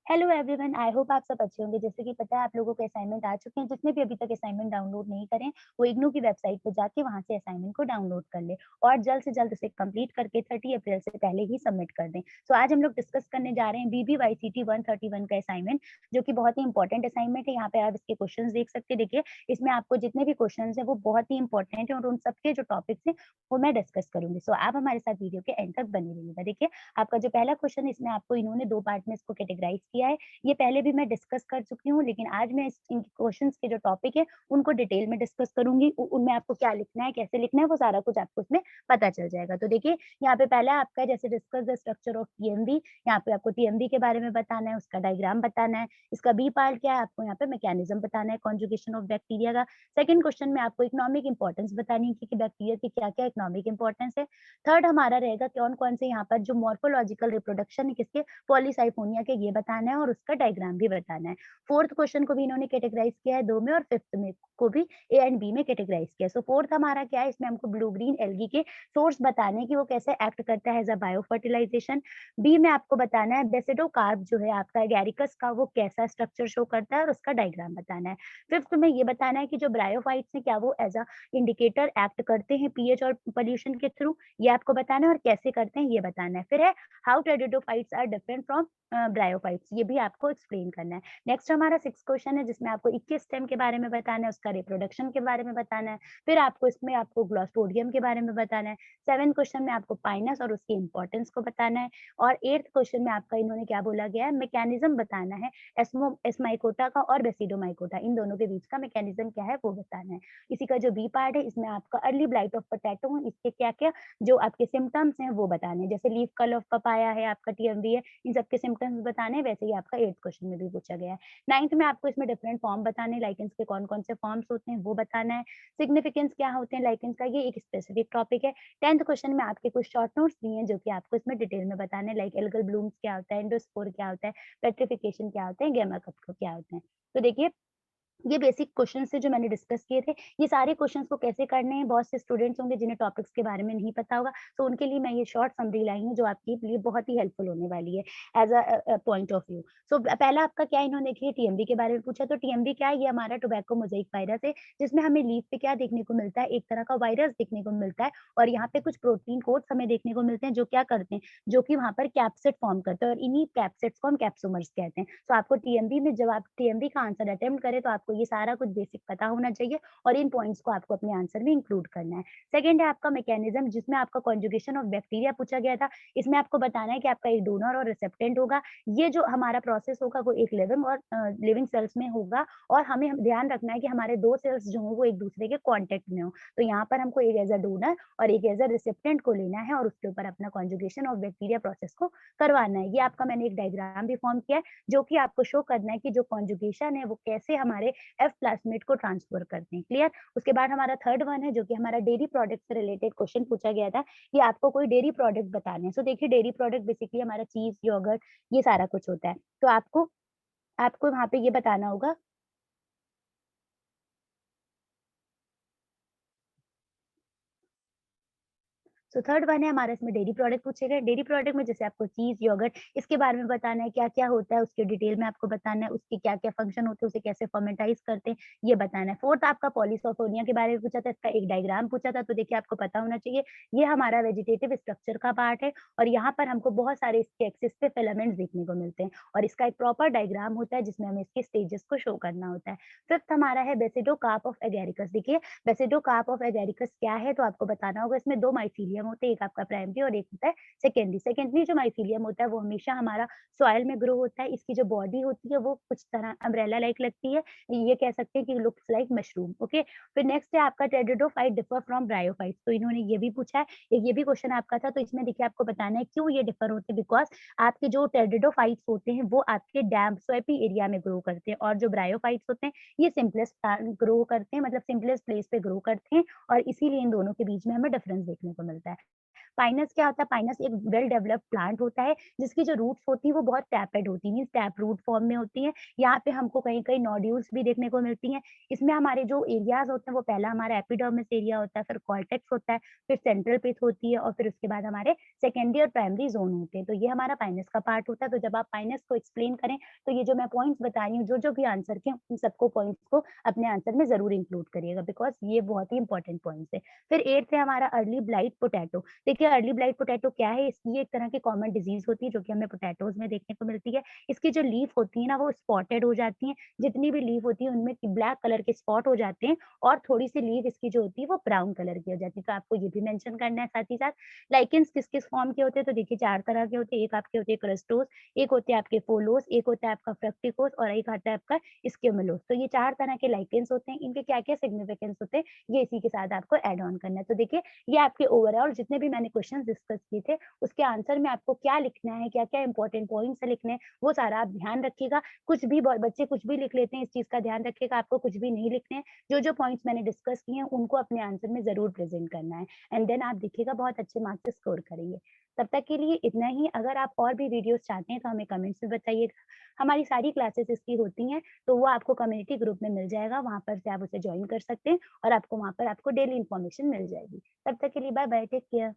Hello everyone, I hope आप सब अच्छे होंगे। जैसे कि पता है आप लोगों के असाइनमेंट आ चुके हैं। जिसने भी अभी तक असाइनमेंट डाउनलोड नहीं करे वो इग्नू की वेबसाइट पे जाके वहां से असाइनमेंट को डाउनलोड कर ले और जल्द से जल्द इसे कंप्लीट करके 30 अप्रैल से पहले ही सबमिट कर दें। तो आज हम लोग डिस्कस करने जा रहे हैं BBYCT 131 का असाइनमेंट, जो कि बहुत ही इंपॉर्टेंट असाइनमेंट है। यहाँ पे आप इसके क्वेश्चन देख सकते हैं। देखिए, इसमें आपको जितने भी क्वेश्चन है वो बहुत ही इंपॉर्टेंट है और उन सबके जो टॉपिक्स है वो मैं डिस्कस करूंगी। सो आप हमारे साथ वीडियो के एंड तक बने रहिएगा। देखिए, आपका जो पहला क्वेश्चन, इसमें आपको इन्होंने दो पार्ट में इसको कैटेगराइज किया है। ये पहले भी मैं डिस्कस कर चुकी हूँ, लेकिन आज मैं इस इन क्वेश्चंस के जो टॉपिक है, उनको डिटेल में डिस्कस करूँगी। उ उनमें आपको क्या लिखना है, कैसे लिखना है, वो सारा कुछ आपको उसमें पता चल जाएगा। तो देखिए, यहाँ पे पहला आपका है जैसे discuss the structure of TMV. यहाँ पे आपको टीएमवी के बारे में बताना है, उसका डायग्राम बताना है। इसका बी पार्ट क्या है, आपको यहाँ पे मैकेनिज्म बताना है कॉन्जुगेशन ऑफ बैक्टीरिया का। सेकंड क्वेश्चन में आपको इकोनॉमिक इंपॉर्टेंस बतानी है कि बैक्टीरिया की क्या-क्या इकोनॉमिक इंपॉर्टेंस है। थर्ड हमारा रहेगा कौन-कौन से यहाँ पर जो मॉर्फोलॉजिकल रिप्रोडक्शन है किसके, पॉलीसाइफोनिया के, ये बताना है और उसका डायग्राम भी बताना है। फोर्थ क्वेश्चन को भी इन्होंने कैटेगराइज किया है 2 में और फिफ्थ में को भी ए एंड बी में कैटेगराइज किया है। सो फोर्थ हमारा क्या है, इसमें हमको ब्लू ग्रीन एल्गी के सोर्स बताने हैं कि वो कैसे एक्ट करता है as a bio fertilisation. B में आपको बताना है बेसिडोकार्प जो है आपका एगैरिकस का, वो कैसा स्ट्रक्चर शो करता है और उसका डायग्राम बताना है। फिफ्थ में ये बताना है कि जो ब्रायोफाइट्स हैं क्या वो एज़ अ इंडिकेटर एक्ट करते हैं पीएच और पॉल्यूशन के थ्रू, ये आपको बताना है और कैसे करते हैं ये बताना है। फिर है how pteridophytes are different from bryophytes, ये भी आपको एक्सप्लेन करना है। नेक्स्ट हमारा 6 क्वेश्चन है जिसमें आपको 21 स्टेम के बारे में बताना है, उसका रिप्रोडक्शन के बारे में बताना है। फिर आपको इसमें आपको ग्लोस्टोडियम के बारे में बताना है। 7 क्वेश्चन में आपको पाइनस और उसकी इंपॉर्टेंस को बताना है और 8th क्वेश्चन में आपका इन्होंने क्या बोला गया है, मैकेनिज्म बताना है एस्माइकोटा का और बेसिडोमाइकोटा, इन दोनों के बीच का मैकेनिज्म क्या है वो बताना है। इसी का जो बी पार्ट है, इसमें आपका अर्ली ब्लाइट ऑफ पोटैटो, इसके क्या-क्या जो आपके सिम्पटम्स हैं वो बताने हैं। जैसे लीफ कर्ल ऑफ पपाया है, आपका टीएमवी है, इन सबके सिम्पटम्स बताने हैं। वैसे ही आपका 8th क्वेश्चन में भी पूछा गया है। 9th में आपको इसमें डिफरेंट फॉर्म बताने हैं, लाइकेंस के कौन-कौन से फॉर्म्स होते हैं वो बताना है। सिग्निफिकेंस क्या होते हैं लाइकेंस का, ये एक स्पेसिफिक टॉपिक है। 10th क्वेश्चन में आपके कुछ शॉर्ट नोट्स दिए हैं जो कि आपको इसमें डिटेल में बताने हैं, लाइक एल्गल ब्लूम्स क्या होता है, एंडोस्पोर क्या होता है, पेट्रिफिकेशन क्या होता है, गामा कप क्या होते हैं। तो देखिए, ये बेसिक क्वेश्चंस थे जो मैंने डिस्कस किए थे। ये सारे क्वेश्चंस को कैसे करने हैं, बहुत से स्टूडेंट्स होंगे जिन्हें टॉपिक्स के बारे में नहीं पता होगा, तो उनके लिए मैं ये शॉर्ट समरी लाई हूँ जो आपके लिए बहुत ही हेल्पफुल होने वाली है एज़ पॉइंट ऑफ व्यू। सो पहला आपका क्या इन्होंने देखिए टीएमवी के बारे में पूछा, तो टीएमवी क्या है, ये हमारा टोबैको मोज़ेइक वायरस है, जिसमें हमें लीफ पे क्या देखने को मिलता है, एक तरह का वायरस देखने को मिलता है और यहाँ पे कुछ प्रोटीन कोड्स हमें देखने को मिलते हैं जो क्या करते हैं, जो कि वहाँ पर कैप्सिड फॉर्म करते हैं और इन्हीं कैप्सिड्स को हम कैप्सोमर्स कहते हैं। तो आपको टीएमवी में जब आप टीएमवी का आंसर अटेम्प्ट करें तो आपको ये सारा कुछ बेसिक पता होना चाहिए और इन पॉइंट्स को आपको अपने आंसर में इंक्लूड करना है। सेकंड है आपका मैकेनिज्म, जिसमें आपका कॉन्जुगेशन ऑफ बैक्टीरिया पूछा गया था। इसमें आपको बताना है कि आपका एक डोनर और रिसेप्टेंट होगा। ये जो हमारा प्रोसेस होगा वो एक लिविंग सेल्स में होगा और हमें ध्यान रखना है कि हमारे 2 सेल्स जो हों वो एक-दूसरे के कॉन्टैक्ट में हों। तो यहाँ पर हमको एक एज़ अ डोनर और एक एज़ अ रिसेप्टेंट को लेना है और उसके ऊपर अपना कॉन्जुगेशन ऑफ बैक्टीरिया प्रोसेस को करवाना है। ये आपका मैंने एक डायग्राम भी फॉर्म किया है, जो कि आपको शो करना है कि जो कॉन्जुगेशन है वो कैसे हमारे एफ प्लास्मिड को ट्रांसफर करते हैं, क्लियर? उसके बाद हमारा थर्ड वन है जो कि हमारा डेयरी प्रोडक्ट से रिलेटेड क्वेश्चन पूछा गया था कि आपको कोई डेयरी प्रोडक्ट बताने हैं। सो देखिए, डेयरी प्रोडक्ट बेसिकली हमारा चीज़, योगर्ट, ये सारा कुछ होता है। तो आपको आपको वहाँ पे ये बताना होगा। सो थर्ड वन है हमारा, इसमें डेयरी प्रोडक्ट पूछे गए। डेयरी प्रोडक्ट में जैसे आपको चीज़, योगर्ट, इसके बारे में बताना है, क्या-क्या होता है उसके डिटेल में आपको बताना है, उसके क्या-क्या फंक्शन होते हैं, उसे कैसे फर्मेंटाइज़ करते हैं, ये बताना है। फोर्थ आपका पॉलीसल्फोनिया के बारे में पूछा था, इसका एक डायग्राम पूछा था, तो देखिए आपको पता होना चाहिए, ये हमारा वेजिटेटिव स्ट्रक्चर का पार्ट है और यहाँ पर हमको बहुत सारे इसके एक्सिस पे फिलामेंट्स देखने को मिलते हैं और इसका एक प्रॉपर डायग्राम होता है जिसमें हमें इसके स्टेजेस को शो करना होता है। फिफ्थ हमारा है बेसिडोकार्प ऑफ एगेरिकस। देखिए, बेसिडोकार्प ऑफ एगेरिकस क्या है, तो आपको बताना होगा। इसमें 2 माइसीलियम होते हैं, एक आपका प्राइमरी और एक होता है सेकेंडरी। सेकेंडरी जो माइसीलियम होता है वो हमेशा हमारा सॉइल में ग्रो होता है। इसकी जो बॉडी होती है वो कुछ तरह अम्ब्रेला लाइक लगती है। ये कह सकते हैं कि लुक्स लाइक मशरूम, ओके। फिर नेक्स्ट है आपका टेरिडोफाइट डिफर फ्रॉम ब्रायोफाइट्स, तो इन्होंने ये भी पूछा है। एक ये भी क्वेश्चन आपका था, तो इसमें देखिए आपको बताना है क्यों ये डिफर होते हैं, बिकॉज़ आपके जो टेरिडोफाइट्स होते हैं वो आपके डैम्प स्वैम्पी एरिया में ग्रो करते हैं और जो ब्रायोफाइट्स होते हैं ये सिम्पलेस्ट ग्रो करते हैं, मतलब सिम्पलेस्ट प्लेस पे ग्रो करते हैं और इसीलिए इन दोनों के बीच में हमें डिफरेंस देखने को मिलता है। पाइनस क्या होता है? पाइनस एक वेल डेवलप्ड प्लांट होता है, जिसकी जो रूट्स होती हैं वो बहुत टैपेड होती हैं, मीन्स टैप रूट फॉर्म में होती हैं। यहाँ पे हमको कहीं-कहीं नोड्यूल्स भी देखने को मिलती हैं। इसमें हमारे जो एरियाज़ होते हैं वो पहला हमारा एपिडर्मिस एरिया होता है, फिर कॉर्टेक्स होता है, फिर सेंट्रल पिथ होती है और फिर उसके बाद हमारे सेकेंडरी और प्राइमरी ज़ोन होते हैं। तो ये हमारा पाइनस का पार्ट होता है। तो जब आप पाइनस को एक्सप्लेन करें, तो ये जो मैं पॉइंट्स बता रही हूँ, जो-जो भी आंसर के उन सबको पॉइंट्स को अपने आंसर में ज़रूर इंक्लूड करिएगा, बिकॉज़ ये बहुत ही इंपॉर्टेंट पॉइंट्स है। फिर 8th है हमारा अर्ली ब्लाइट पोटैटो। देखिए अर्ली ब्लाइट पोटैटो क्या है? ये एक तरह की कॉमन डिज़ीज़ होती है जो कि हमें पोटैटोज़ में देखने को मिलती है। इसकी जो लीफ होती है ना वो स्पॉटेड हो जाती हैं। जितनी भी लीफ होती है उनमें ब्लैक कलर के स्पॉट हो जाते हैं और थोड़ी-सी लीफ इसकी जो होती है वो ब्राउन कलर की हो जाती है। तो आपको ये भी मेंशन करना है साथ ही साथ। लाइकेन्स किस-किस फॉर्म के होते हैं? तो देखिए 4 तरह के होते हैं। एक आपके होते हैं क्रस्टोस, एक होते हैं आपके फोलोस, एक होता है आपका फ्रक्टिकोस और एक आता है आपका स्क्यूमुलोस। तो ये 4 तरह के लाइकेन्स होते हैं। इनके क्या-क्या सिग्निफिकेंस होते हैं, ये इसी के साथ आपको ऐड ऑन करना है। तो देखिए ये आपके ओवरऑल जितने भी मैंने क्वेश्चंस डिस्कस किए थे, उसके आंसर में आपको क्या लिखना है, क्या-क्या इंपॉर्टेंट पॉइंट्स है लिखने हैं, वो सारा आप ध्यान रखिएगा। कुछ भी ब बच्चे कुछ भी लिख लेते हैं, इस चीज़ का ध्यान रखिएगा, आपको कुछ भी नहीं लिखने हैं। जो-जो पॉइंट्स मैंने डिस्कस किए हैं, उनको अपने आंसर में ज़रूर प्रेज़ेंट करना है एंड देन आप देखिएगा बहुत अच्छे मार्क्स स्कोर करेंगे। तब तक के लिए इतना ही। अगर आप और भी वीडियोज़ चाहते हैं, तो हमें कमेंट्स में बताइएगा। हमारी सारी क्लासेस इसकी होती हैं, तो वो आपको कम्युनिटी ग्रुप में मिल जाएगा, वहाँ पर से आप उसे जॉइन कर सकते हैं और आपको वहाँ पर आपको डेली इन्फॉर्मेशन मिल जाएगी। तब तक के लिए बाय बाय, टेक केयर।